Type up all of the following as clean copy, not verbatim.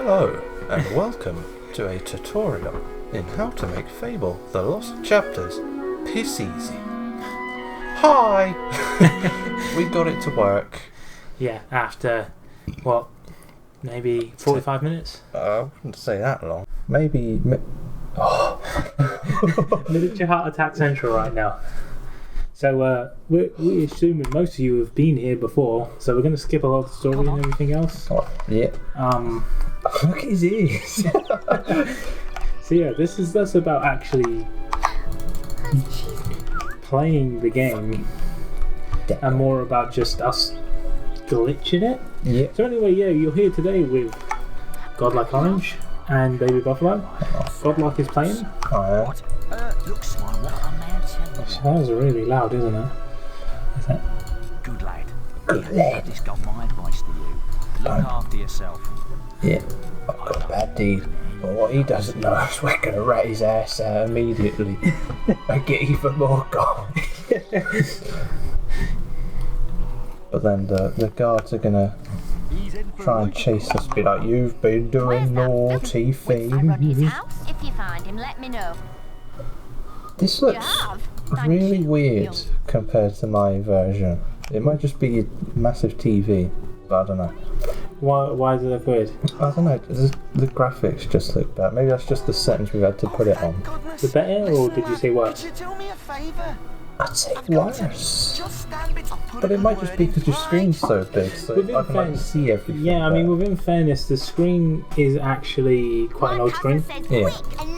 Hello, and welcome to a tutorial in how to make Fable The Lost Chapters piss easy. Hi! We got it to work. Yeah, after, what, maybe 45 minutes? I wouldn't say that long. Maybe... Miniature heart attack central right now. So we're assuming most of you have been here before, so we're going to skip a lot of the story and everything else. Oh, yeah. Look at his ears. So yeah, that's about actually playing the game and more about just us glitching it. Yeah. So anyway, yeah, you're here today with Godlike Orange and Baby Buffalo. Godlike is playing. Oh, Looks like what a man telling you. That was really loud, isn't it? Is that? Good lad. Good Yeah, lad. this got my advice to you. Look after yourself. yeah. I've got a bad deed. But what he doesn't know is we're going to rat his ass out immediately and get even more gold. But then the guards are going to try and chase us, be like, you've been doing naughty things. If you find him, let me know. This looks really weird compared to my version. It might just be a massive TV, but I don't know. Why does it look weird? I don't know, the graphics just look bad. Maybe that's just the settings we've had to put it on. The better, or did you say worse? Could you do me a favour? I'd say worse. Just stand between. But it might just be because your screen's so big, so Within I can like, fairness- see everything. Yeah, I mean, better. within fairness, the screen is actually quite an old screen. Yeah.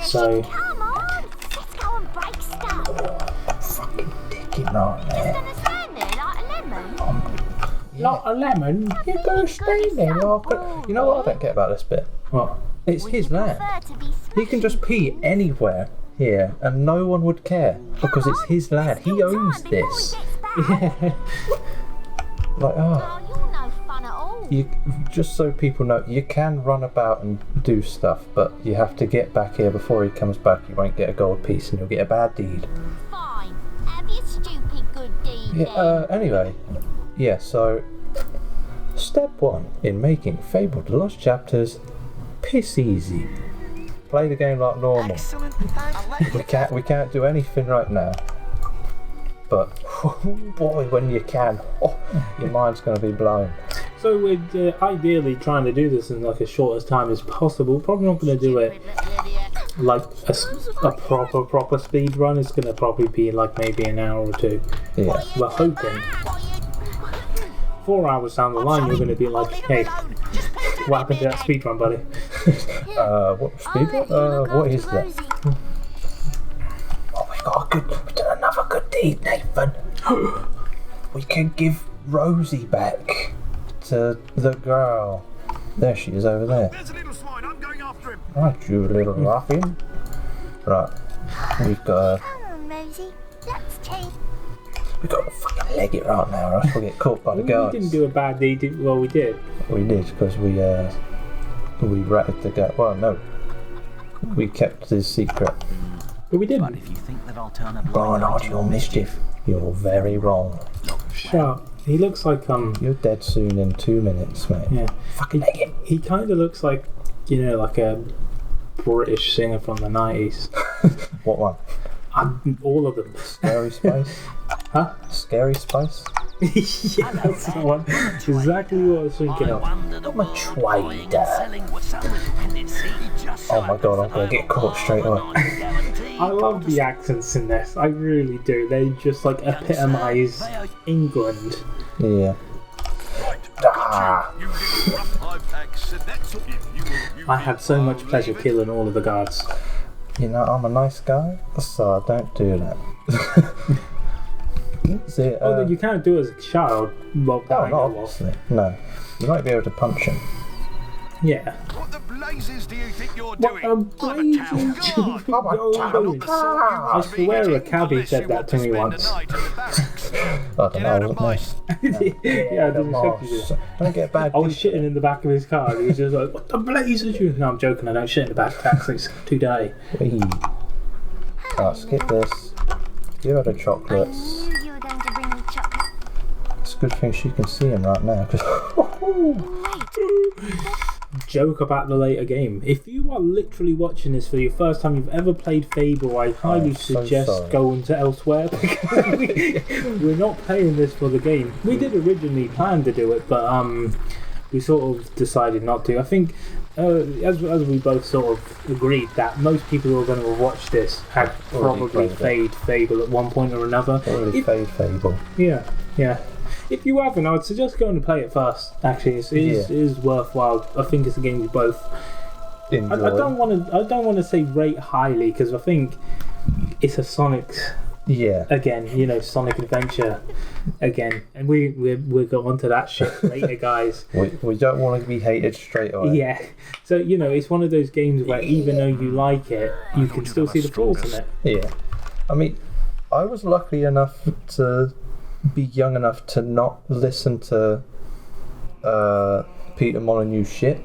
So- Come on, let's go and break stuff. Fucking dick it right there. Gonna stand there like a lemon. Not a lemon. You're gonna stay there like a... You know what I don't get about this bit? What? It's his land. Prefer to be He can just pee anywhere here and no one would care because it's his land. He owns this. Like, oh, Oh, you're no fun at all. you, just so people know, you can run about and do stuff, but you have to get back here before he comes back. You won't get a gold piece and you'll get a bad deed. Fine. Have your stupid good deed Yeah, then. anyway, yeah, so step 1 in making Fable The Lost Chapters piss easy. Play the game like normal. Excellent. I'll let you We can't do anything right now. But boy, when you can, your mind's going to be blown. So we're ideally trying to do this in like as short as time as possible. Probably not going to do it like a proper speed run. It's going to probably be like maybe an hour or two. Yeah. We're hoping 4 hours down the line you're going to be like, hey, what happened to that speed run, buddy? What speed? What is that? Oh, we've done another good deed, Nathan. We can give Rosie back to the girl. There she is over there. There's a little swine, I'm going after him. Right, you little ruffian. Right, we've got Come on, Rosie. Let's take. to fucking leg it right now, or else we'll get caught by the We guards. didn't do a bad deed. Well, we did. We did because we ratted the guy. Well, no, we kept his secret. But we But didn't. if you think that I'll turn a Going blind eye on to your mischief, you're very wrong. Shut. He looks like You're dead soon in 2 minutes, mate. yeah. Fucking leg it. He kind of looks like, you know, like a British singer from the 90s. What one? All of them. Scary Spice? Huh? Scary Spice? Yeah, that's the one. Exactly what I was thinking of. I'm a trader. Oh my god, I'm gonna get caught straight away. I love the accents in this. I really do. They just like epitomise England. Yeah. Ah, You little rough-hived accent, that's all. You I had so much pleasure killing all of the guards. you know, I'm a nice guy, so I don't do that. See, Although you can't do it as a child. Well, that no, I not know of. obviously. No. You might be able to punch him. Yeah. What the blazes do you think you're What doing? a I'm a town guard. I'm a Yo, town I swear a cabbie said that to me once. I don't know, wasn't nice. Yeah, I didn't expect you to. Don't get bad. I was shitting in the back of his car. He was just like, "What the blazes you?" No, I'm joking. I don't shit in the back of taxis. Too dirty. Wee. Right, skip this. You had a chocolates. I knew you were going to bring me chocolate. It's a good thing she can see him right now, because Wait. joke about the later game. If you are literally watching this for your first time, you've ever played Fable, I highly suggest sorry. going to elsewhere because we're not playing this for the game. We did originally plan to do it, but we sort of decided not to. I think as we both sort of agreed that most people who are going to watch this had probably played Fable at one point or another. Already played Fable. Yeah. If you haven't, I would suggest going to play it first. Actually, it is worthwhile. I think it's a game we both enjoy. I don't want to say rate highly because I think it's a Sonic. Yeah. Again, Sonic Adventure. Again, and we'll go on to that shit later, guys. We don't want to be hated straight away. Yeah. So it's one of those games where even though you like it, you can still see the flaws in it. Yeah. I mean, I was lucky enough to be young enough to not listen to Peter Molyneux's shit.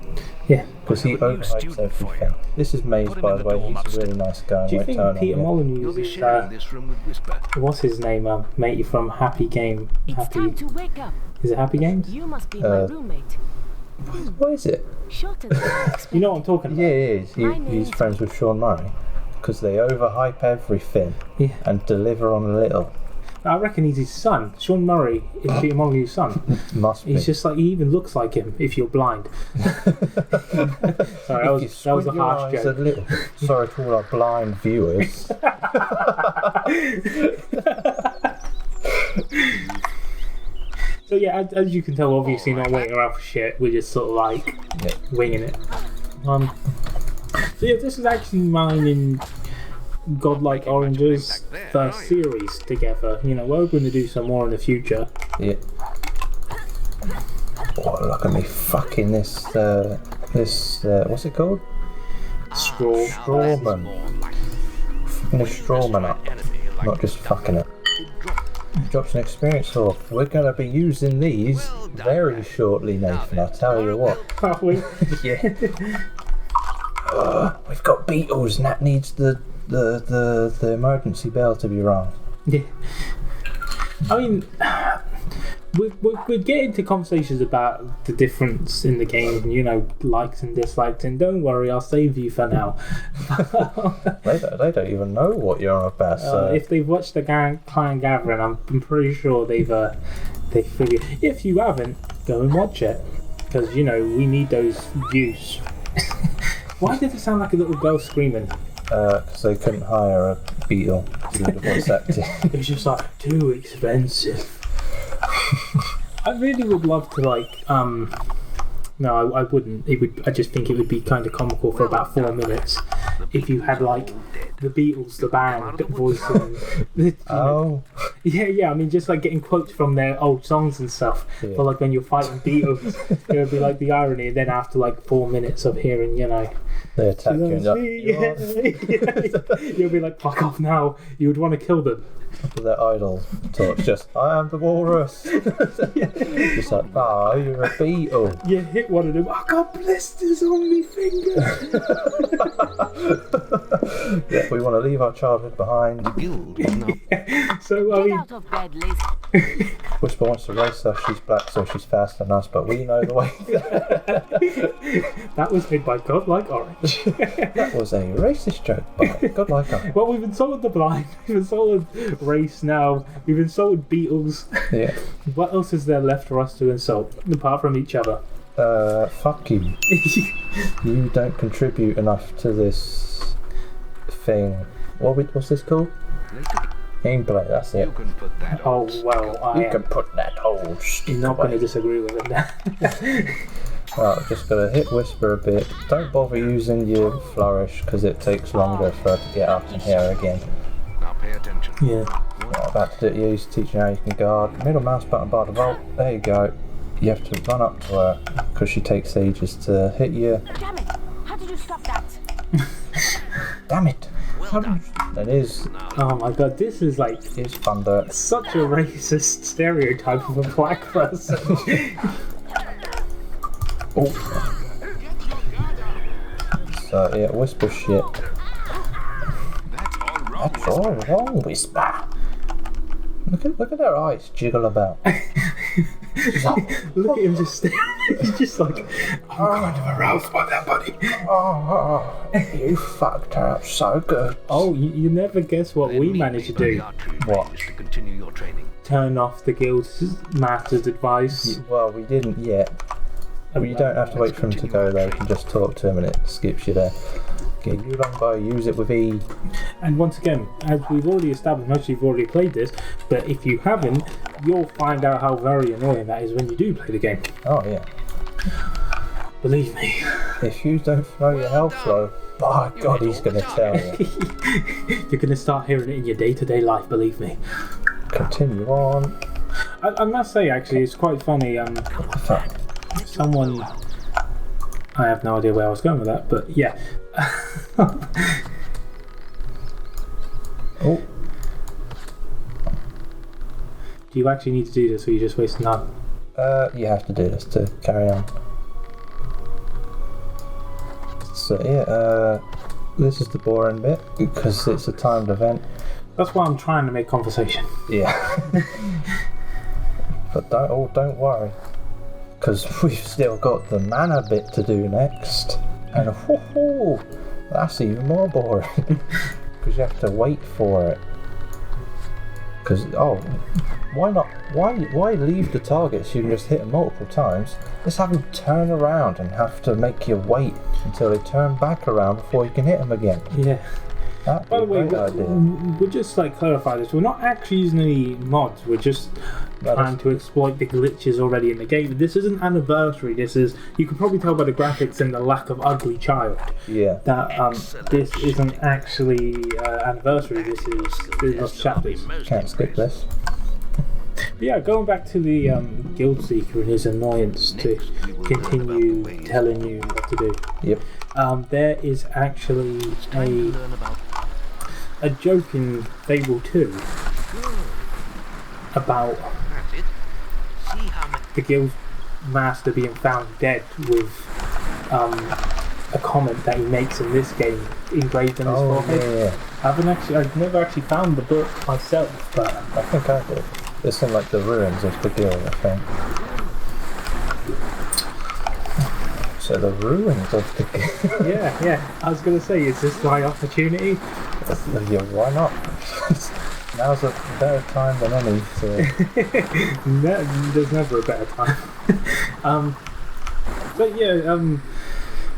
Yeah. Because he overhypes everything. This is Maze, by the way. He's a really nice guy. Do you think Peter Molyneux is what's his name? Matey from Happy Game. It's time to wake up. Is it Happy Games? You must be my roommate. What is it? Shorter than I expected. You know what I'm talking about? Yeah, he is. He's friends with Sean Murray. Because they overhype everything and deliver on a little. I reckon he's his son. Sean Murray is Peter Molyneux's son. Must be. He's just like, he even looks like him if you're blind. Sorry, that was a harsh joke. A little. Sorry to all our blind viewers. So yeah, as you can tell, obviously not waiting around for shit. We're just sort of like winging it. So yeah, this is actually mine and Godlike Orange's first series together. We're going to do some more in the future. Yeah. Oh, look at me fucking this what's it called? Strawman. Fucking a strawman up. Not just fucking it. Drops an experience orb. We're going to be using these very shortly, Nathan, I'll tell you what. Are we? Yeah. We've got beetles and that needs the emergency bell to be rung. Yeah. I mean, we're getting to conversations about the difference in the game, likes and dislikes, and don't worry, I'll save you for now. They don't even know what you're on about. So. If they've watched the Clan Gathering, I'm pretty sure they figured. If you haven't, go and watch it, because we need those views. Why did it sound like a little girl screaming? Because they couldn't hire a beetle to do the voice acting. It was just like too expensive. I really would love to no, I wouldn't. I just think it would be kind of comical for about 4 minutes if you had the Beatles, the band, voicing. Oh. Yeah. I mean, just getting quotes from their old songs and stuff. Yeah. Or when you're fighting Beatles, it would be the irony. And then after 4 minutes of hearing, they attack you and you'll be like, fuck off now. You would want to kill them. With their idol torch, just I am the walrus. Just like, you're a beetle. You hit one of them. I got blisters on my fingers. Yeah, we want to leave our childhood behind. So Get out of bed, Liz. Whisper wants to race us. She's black, so she's faster than us, but we know the way. That was made by Godlike Orange. That was a racist joke by Godlike Orange. Well, we've insulted the blind. We've insulted race now. We've insulted Beatles. Yeah. What else is there left for us to insult apart from each other? Fuck you. You don't contribute enough to this thing. What's this called? Gameplay, that's it. Oh, well, You can put that old I'm not going to disagree with it now. Right, just gotta hit Whisper a bit. Don't bother using your flourish because it takes longer for her to get up in here again. Now pay attention. Yeah. What I'm about to do is teach you how you can guard. Middle mouse button bar the vault. There you go. You have to run up to her because she takes ages to hit you. Damn it! How did you stop that? Damn it! That is. Oh my god, this is It's thunder. such a racist stereotype of a black person. Oh. So yeah, Whisper shit. That's all wrong, Whisper. Look at their eyes jiggle about. He's like, Look at him just staring. He's just like, I'm kind of aroused by that, buddy. oh, you fucked her up so good. Oh, you never guess what we managed to do. What? To continue your training. Turn off the guild's master's advice. Well, we didn't yet. Well, you don't have to wait for him to go though. You can just talk to him and it skips you there. Okay, G0dlik3 use it with E. And once again, as we've already established, most of you've already played this, but if you haven't, you'll find out how very annoying that is when you do play the game. Oh yeah. Believe me. If you don't throw your health low, by God, he's gonna tell you. You're going to start hearing it in your day-to-day life, believe me. Continue on. I must say, actually, it's quite funny. Fuck. Someone... I have no idea where I was going with that, but yeah. Oh. Do you actually need to do this, or are you just wasting time? You have to do this to carry on. So yeah, this is the boring bit because it's a timed event. That's why I'm trying to make conversation. Yeah. But don't worry, because we've still got the mana bit to do next, and whoo, that's even more boring because you have to wait for it. Because why not? Why leave the target so you can just hit them multiple times? Just have them turn around and have to make you wait until they turn back around before you can hit them again. Yeah. That'd be By the way, a great idea. we'll just like clarify this. We're not actually using any mods. We're just trying to exploit the glitches already in the game. This isn't Anniversary. This is, you can probably tell by the graphics and the lack of ugly child Yeah. that this isn't actually Anniversary. This is Lost Chapters. Can't skip this. But yeah, going back to the Guild Seeker and his annoyance to continue telling you what to do. Yep. There is actually a joke in Fable 2 about the guild master being found dead with a comment that he makes in this game engraved on his forehead. Yeah. I've never actually found the book myself, but I think I did. It's in like the ruins of the guild, I think. So the ruins of the guild. yeah. I was gonna say, is this my opportunity? Yeah, why not? Now's a better time than any to... No, there's never a better time. But yeah,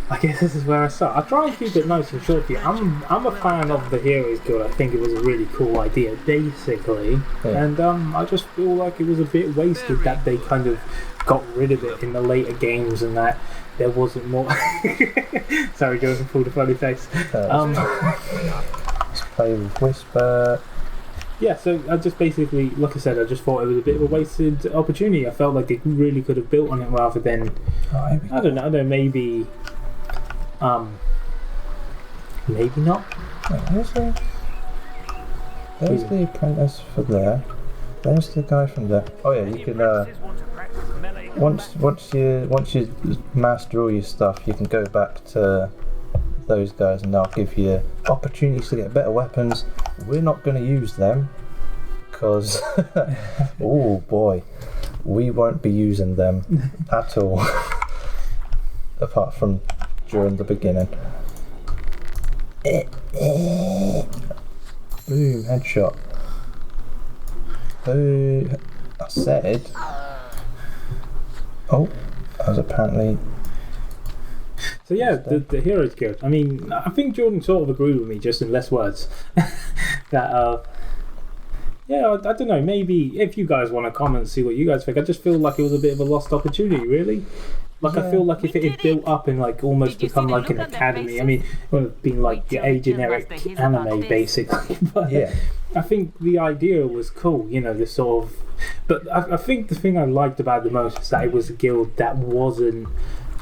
I guess this is where I start. I try and keep it nice and short for you. I'm a fan of the Heroes Guild. I think it was a really cool idea, basically. Yeah. And I just feel like it was a bit wasted that they kind of got rid of it in the later games and that there wasn't more... Sorry, Joseph pulled a funny face. Let's play with Whisper. Yeah, so I just basically, like I said, I just thought it was a bit of a wasted opportunity. I felt like they really could have built on it rather than... I don't know, maybe... maybe not. There's the apprentice for there. There's the guy from there. Oh yeah, you can once you master all your stuff, you can go back to those guys and they'll give you opportunities to get better weapons. We're not going to use them because oh boy, we won't be using them at all. Apart from during the beginning. Boom, headshot. I said... Oh, that was apparently... So yeah, the Heroes Guild. I mean, I think Jordan sort of agreed with me, just in less words. That, yeah, I don't know, maybe if you guys want to comment, see what you guys think. I just feel like it was a bit of a lost opportunity, really. Like, yeah. I feel like if it had built up and like almost become like an academy, I mean, it would have been like a generic anime basically. But yeah. I think the idea was cool, you know, this sort of... But I think the thing I liked about it the most is that it was a guild that wasn't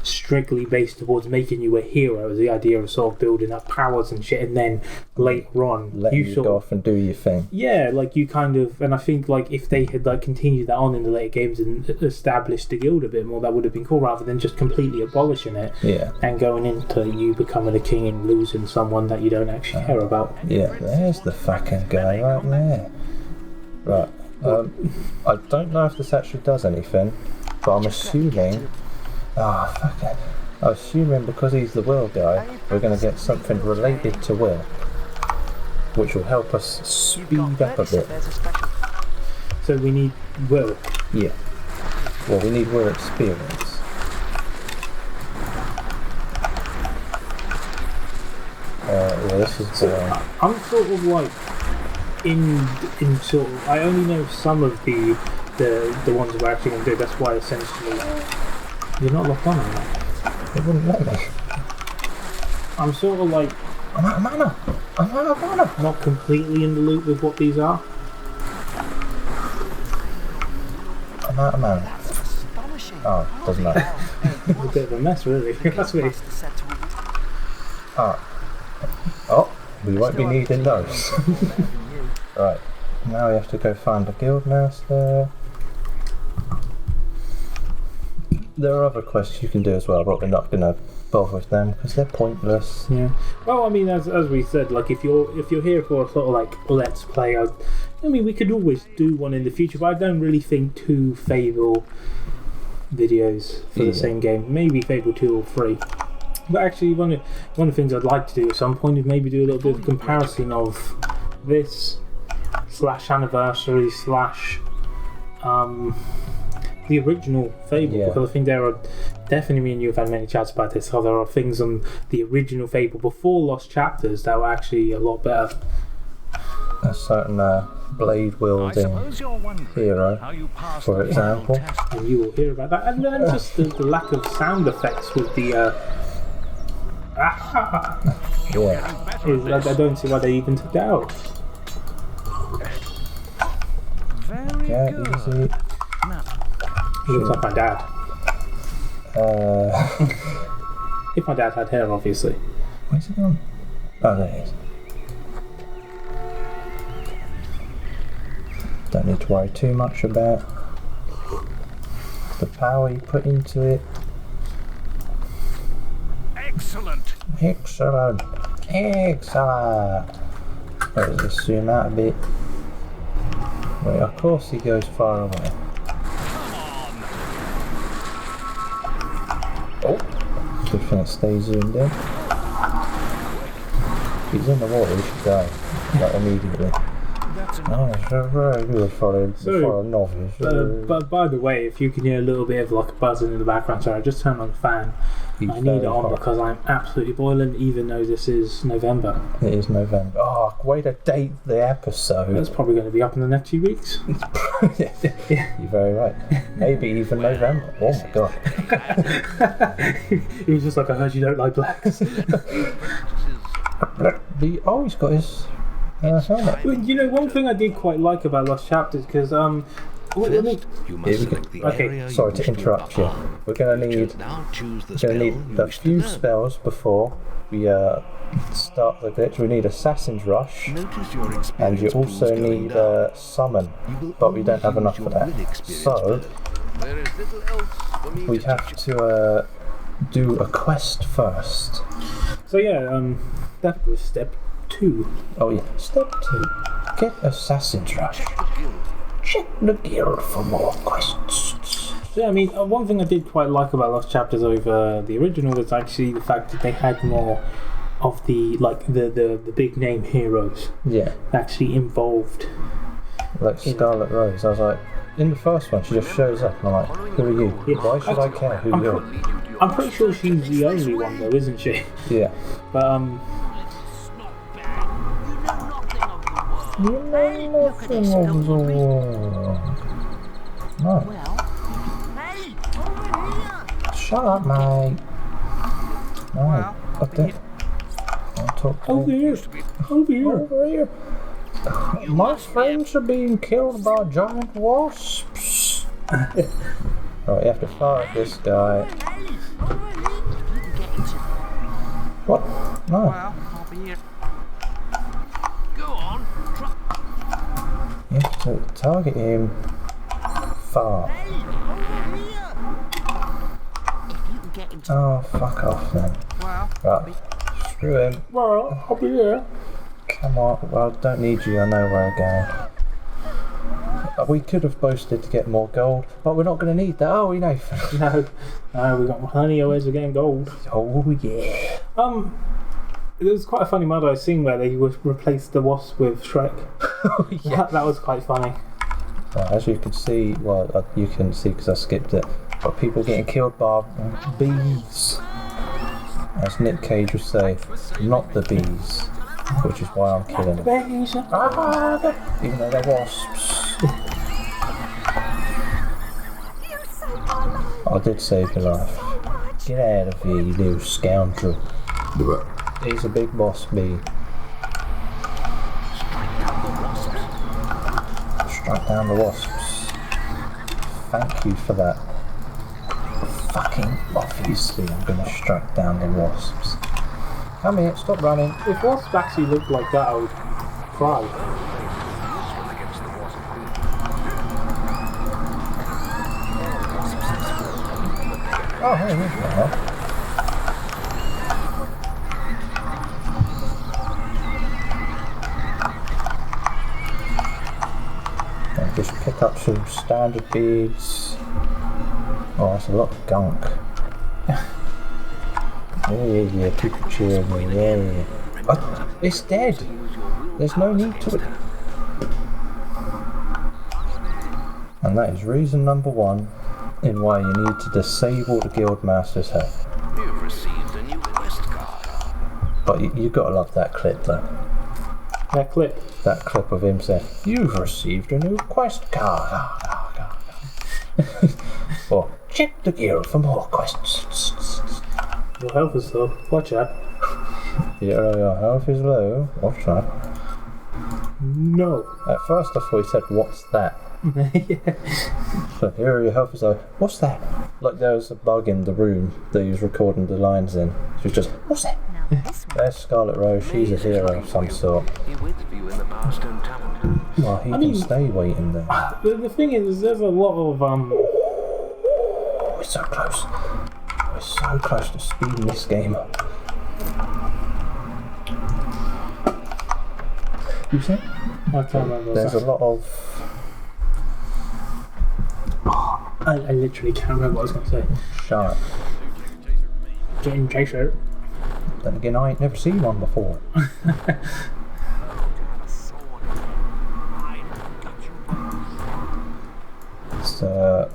strictly based towards making you a hero. It was the idea of sort of building up powers and shit, and then later on letting you go off and do your thing. Yeah, like you kind of... And I think like if they had like continued that on in the later games and established the guild a bit more, that would have been cool, rather than just completely abolishing it. Yeah. And going into you becoming a king and losing someone that you don't actually care about. Yeah, there's the fucking guy right there. Right. I don't know if this actually does anything, But I'm assuming... Ah, fuck it. I'm assuming because he's the Will guy, we're going to get something related to Will. Which will help us speed up a bit. So we need Will. Yeah. Well, we need Will experience. Yeah, this is I'm sort of like in sort of. I only know some of the ones we're actually going to do. That's why essentially you're not locked on that. It wouldn't let me. I'm sort of like I'm out of mana. I'm out of mana. not completely in the loop with what these are. I'm out of mana. Astonishing. Oh, doesn't matter. It's a bit of a mess, really. That's me. Oh, we won't be needing those. Right, now we have to go find a guild master. There are other quests you can do as well, but we're not going to bother with them because they're pointless. Yeah. Well, I mean, as we said, like if you're here for a sort of like let's play, I mean, we could always do one in the future, but I don't really think 2 Fable videos for the same game. Maybe Fable 2 or 3. But actually, one of the things I'd like to do at some point is maybe do a little bit of comparison of this / anniversary / the original Fable, because I think there are definitely, me and you have had many chats about this, how there are things on the original Fable before Lost Chapters that were actually a lot better. A certain blade wielding hero, for example. And you will hear about that. And then just the lack of sound effects with the Yeah. I don't see why they even took that out. Yeah, easy. He looks like my dad. If my dad had hair, obviously. Where's it gone? Oh, there it is. Don't need to worry too much about the power you put into it. Excellent. Excellent. Excellent. Let's just zoom out a bit. Wait, of course he goes far away. Oh, good thing it stays zoomed in. If he's in the water, he should die. Like immediately. Oh, so very good for a novice. But by the way, if you can hear a little bit of like a buzzing in the background, sorry, I just turned on the fan. I need it on because I'm absolutely boiling, even though this is November. It is November. Oh, way to date the episode. It's probably going to be up in the next few weeks. You're very right. Maybe even November. Oh my god. It was just like, I heard you don't like blacks. Oh, he's got his helmet. Well, you know, one thing I did quite like about Lost Chapters, because You must select the area you Sorry to wish interrupt you. occupy. We're gonna need the few spells before we start the glitch. We need Assassin's Rush, and you also need Summon, but we don't have enough for that. So we have to do a quest first. So yeah, that was step 2. Oh yeah, step 2. Get Assassin's Rush. Check the guild for more quests. Yeah, I mean, one thing I did quite like about Lost Chapters over the original was actually the fact that they had more of the big name heroes. Yeah. Actually involved. Like Scarlet Rose. I was like, in the first one, she just shows up, and I'm like, who are you? Yeah. Why should I care who you are? I'm pretty sure she's the only one though, isn't she? Yeah. But You know nothing of the world. No. Hey, over here. Shut up, mate. No. What the? I'll talk to over him. here. Over here. My friends are being killed by giant wasps. Right, you have to fight this guy. What? No. Well, I'll be here. Go on. You have to target him far. Hey, over here. If you can get into Oh, fuck off then. well, Right, screw him. Well, I'll be here. Come on, well, I don't need you, I know where I'm going. We could have boasted to get more gold, but we're not going to need that, are we, Nathan? No, we got plenty of ways of getting gold. Oh, yeah. There was quite a funny mod I seen where they replaced the wasp with Shrek. Yeah. That was quite funny. As you can see, well, you can see because I skipped it, but people getting killed by bees. As Nick Cage would say, not the bees, which is why I'm killing them. Even though they're wasps. I did save your life. Get out of here, you little scoundrel. He's a big boss bee. Strike down the wasps. Thank you for that. Fucking obviously I'm gonna strike down the wasps. Come here, stop running. If wasps actually looked like that, I would cry. Oh, hey, here's my help. And just pick up some standard beads. Oh, that's a lot of gunk. Yeah, people cheering me, yeah. Oh, it's dead! There's no need to it. And that is reason number 1 in why you need to disable the Guildmaster's head. You've received a new quest card. But you gotta love that clip though. That clip. That clip of him saying, "You've received a new quest card." Or, check the guild for more quests. Your health is low. Watch out. Yeah, your health is low. Watch that. No. At first I thought he said, "What's that?" Yeah. So here your health is low. What's that? Like there was a bug in the room that he was recording the lines in. She was just, "What's that?" There's Scarlet Rose. She's a hero of some sort. He waits for you in the Powerstone Tavern. Well, he can stay waiting there. The thing is, there's a lot of Oh, we're so close. We're so close to speeding this game up. You see? I can't remember. There's a lot of... I literally can't remember what I was going to say. shark. Getting chaser. Then again, I ain't never seen one before. So,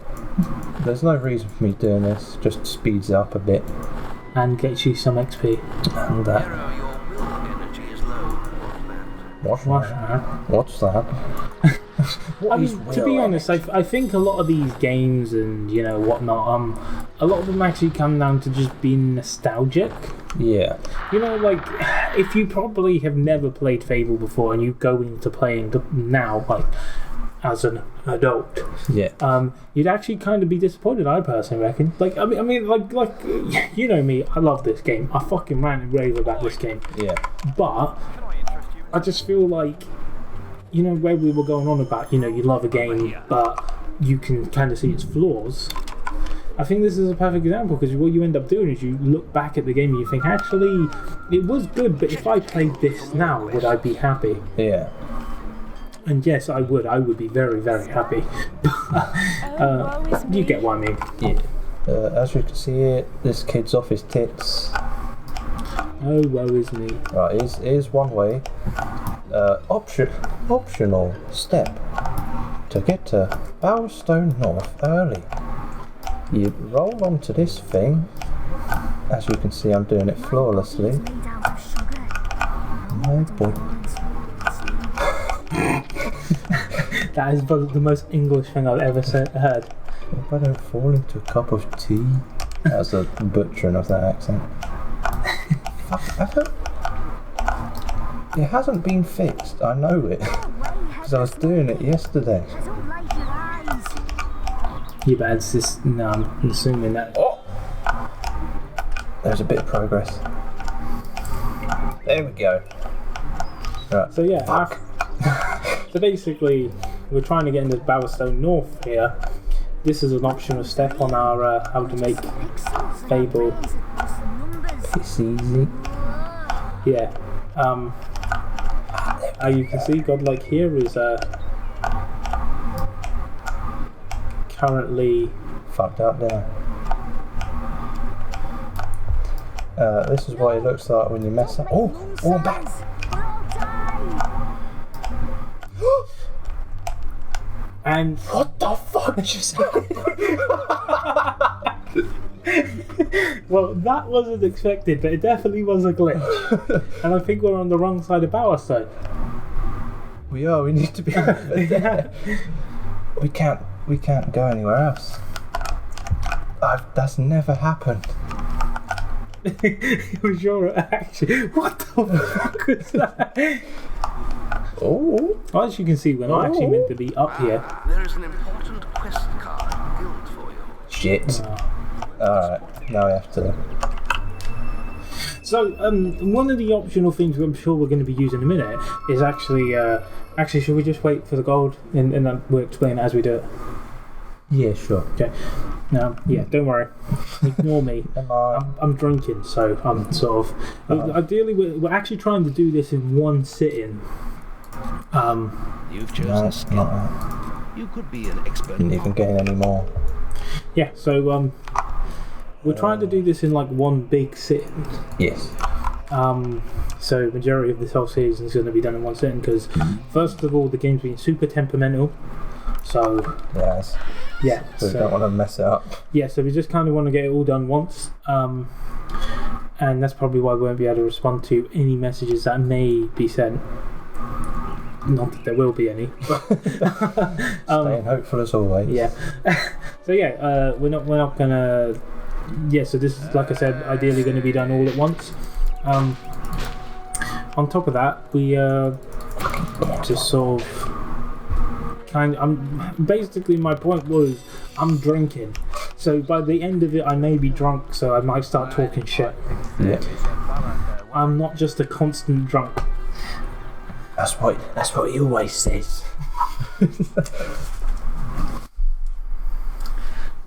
there's no reason for me doing this, just speeds it up a bit. And gets you some XP. And that. Hero, your will energy is low. What's that? What's that? I mean, to be honest, I think a lot of these games and, you know, whatnot, a lot of them actually come down to just being nostalgic. Yeah. You know, like, if you probably have never played Fable before and you go into playing now, like, as an adult, yeah, you'd actually kind of be disappointed, I personally reckon. Like, I mean, like, you know me, I love this game. I fucking rant and rave about this game. Yeah. But I just feel like, you know, where we were going on about, you know, you love a game, but you can kind of see its flaws. I think this is a perfect example, because what you end up doing is you look back at the game and you think, actually, it was good, but if I played this now, would I be happy? Yeah. And yes, I would. I would be very, very happy. You get what I mean. Yeah. As you can see here, this kid's off his tits. Oh, woe is me. Right, here's one way. Optional step to get to Bowerstone North early. You roll onto this thing. As you can see, I'm doing it flawlessly. Oh boy. That is the most English thing I've ever heard. If I don't fall into a cup of tea. That's a butchering of that accent. Fuck, it hasn't been fixed, I know it. Because I was doing it yesterday. Yeah, but it's just, no, I'm assuming that. Oh! There's a bit of progress. There we go. Right. So yeah, so basically, we're trying to get into Bowerstone North here. This is an optional step on our how to make Fable. It's easy. Yeah. How you can see, godlike here is currently... Fucked up there. This is what it looks like when you mess up. Oh, I'm back. And What the fuck just happened? well, that wasn't expected, but it definitely was a glitch. And I think we're on the wrong side of power stone. We are. We need to be. Yeah. We can't go anywhere else. That's never happened. It was your action. What the fuck was that? Oh. Well, as you can see, we're not actually meant to be up here. There is an important quest card built for you. Shit. Alright, now we have to. So, one of the optional things I'm sure we're going to be using in a minute is actually, should we just wait for the gold and then we'll explain it as we do it? Yeah, sure. Okay. No, yeah, don't worry. Ignore me. Am I'm drinking, so I'm sort of. Ideally, we're actually trying to do this in one sitting. You've chosen No, skill. not You could be an expert. didn't even gain any more. Yeah, so we're trying to do this in like one big sitting. Yes. So majority of this whole season is going to be done in one sitting because first of all, the game's been super temperamental. So Yes. yeah, So we don't want to mess it up. yeah, so we just kind of want to get it all done once. And that's probably why we won't be able to respond to any messages that may be sent. Not that there will be any. Staying hopeful as always. Yeah. So yeah, we're not gonna. Yeah. So this is, like I said, ideally going to be done all at once. On top of that, we just sort of basically my point was I'm drinking. So by the end of it, I may be drunk, so I might start talking shit. Yeah. I'm not just a constant drunk. That's what he always says.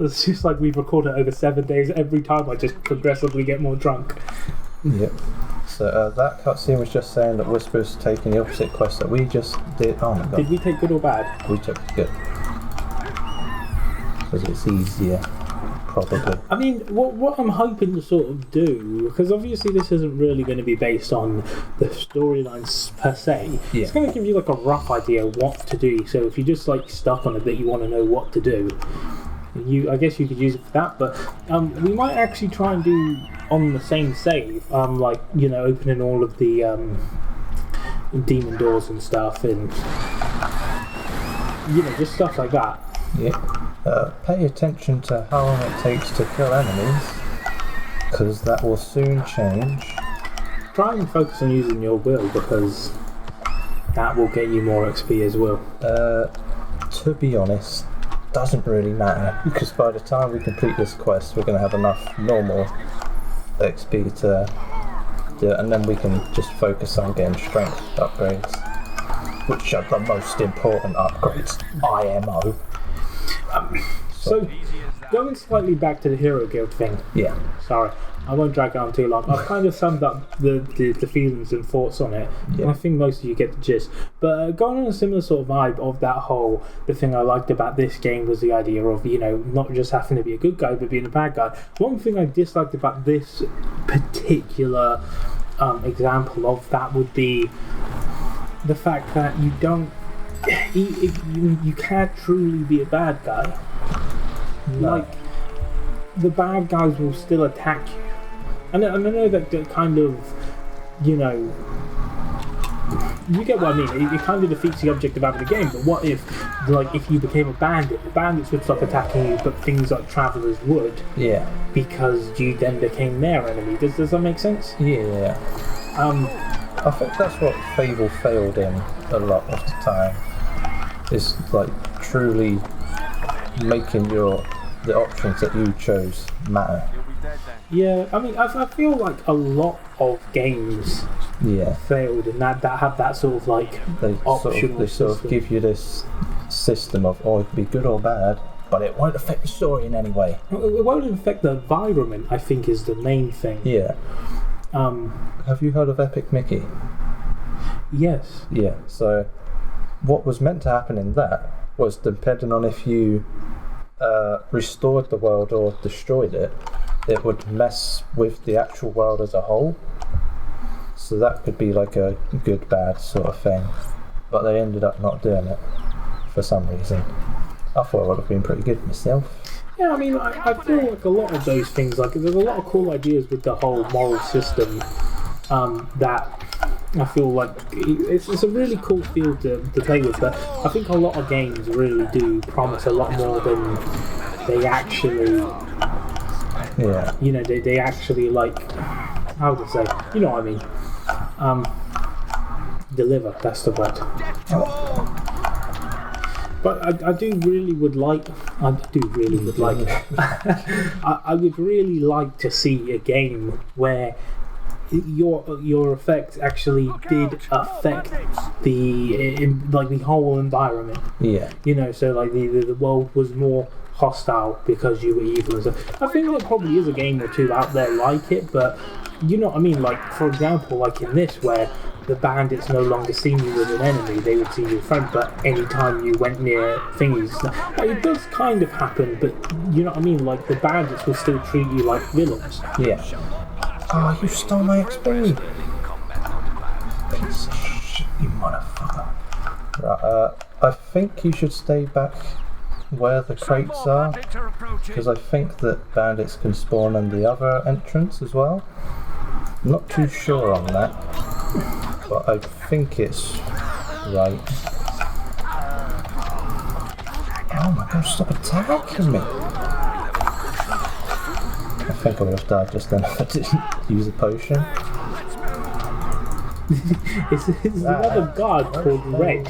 It's just like we've recorded over 7 days. Every time I just progressively get more drunk. Yep. So that cutscene was just saying that Whisper's taking the opposite quest that we just did. Oh my god. Did we take good or bad? We took good. Because it's easier, probably. I mean, what I'm hoping to sort of do, because obviously this isn't really going to be based on the storylines per se. Yeah. It's going to give you like a rough idea of what to do. So if you're just like stuck on a bit, you want to know what to do. I guess you could use it for that, but we might actually try and do on the same save, like, you know, opening all of the demon doors and stuff, and you know, just stuff like that. Yeah. Pay attention to how long it takes to kill enemies, because that will soon change. Try and focus on using your will, because that will get you more XP as well. To be honest, doesn't really matter, because by the time we complete this quest, we're going to have enough normal XP to do it, and then we can just focus on getting strength upgrades, which are the most important upgrades. IMO. So, going slightly back to the Hero Guild thing. Yeah. Sorry, I won't drag on too long. I've kind of summed up the feelings and thoughts on it, Yeah. and I think most of you get the gist. But going on a similar sort of vibe of that whole, the thing I liked about this game was the idea of, you know, not just having to be a good guy, but being a bad guy. One thing I disliked about this particular example of that would be the fact that you don't, you can't truly be a bad guy. No. Like, the bad guys will still attack you. And I know that kind of, you know, you get what I mean. It kind of defeats the object of having the game. But what if, like, if you became a bandit, the bandits would stop attacking you, but things like travelers would, Yeah. because you then became their enemy. Does that make sense? Yeah. I think that's what Fable failed in a lot of the time. Is like truly making the options that you chose matter. Yeah, I mean, I feel like a lot of games Yeah. failed in that have that sort of like They optional sort of system. give you this system of, oh, it could be good or bad, but it won't affect the story in any way. It won't affect the environment, I think, is the main thing. Yeah. Have you heard of Epic Mickey? Yes. Yeah. So what was meant to happen in that was, depending on if you restored the world or destroyed it, it would mess with the actual world as a whole. So that could be like a good bad sort of thing. But they ended up not doing it for some reason. I thought it would have been pretty good myself. Yeah, I mean, I feel like a lot of those things, like there's a lot of cool ideas with the whole moral system that I feel like it's a really cool field to play with, but I think a lot of games really do promise a lot more than they actually, you know, they actually like, how to say, you know what I mean, deliver, that's the word. But I really would like I would really like to see a game where your effects actually did affect the whole environment. Yeah. You know, so like the world was more hostile because you were evil and stuff. I think there probably is a game or two out there like it, but you know what I mean? Like, for example, like in this, where the bandits no longer see you as an enemy, they would see you as a friend, but anytime you went near thingies, like, it does kind of happen, but you know what I mean? Like, the bandits will still treat you like villains. Yeah. Oh, you stole my XP! Piece of shit, you motherfucker. Right, I think you should stay back where the crates are, because I think that bandits can spawn in the other entrance as well. I'm not too sure on that, but I think it's right. Oh my god, stop attacking me! I think I would have died just then if I didn't use a potion. It's another guard called Reg.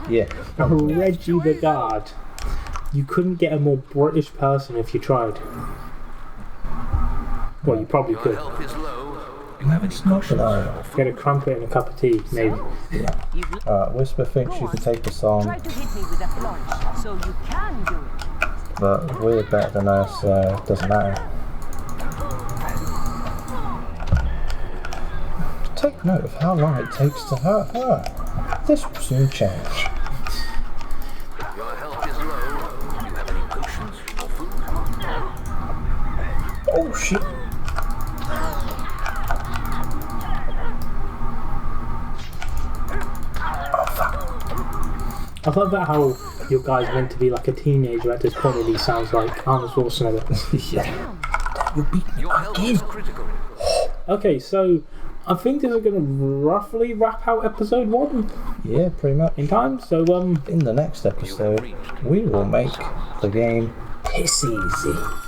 Yeah. Reggie the Guard. You couldn't get a more British person if you tried. Well, you probably could. Health is low. No, it's not low. Get a crumpet and a cup of tea, maybe. Whisper thinks you can take a song, Try to hit me with a plunge, so you can do it. but we're better than her, so it doesn't matter. Take note of how long it takes to hurt her. This will soon change. Your health is low. Do you have any potions or food? Oh shit! I love that how your guy's meant to be like a teenager at this point, and he sounds like Arnold Schwarzenegger. Yeah. You beat me Your health is again. critical. Okay, so I think this is going to roughly wrap out episode 1 Yeah, pretty much. in time. So In the next episode, we will make the game piss easy.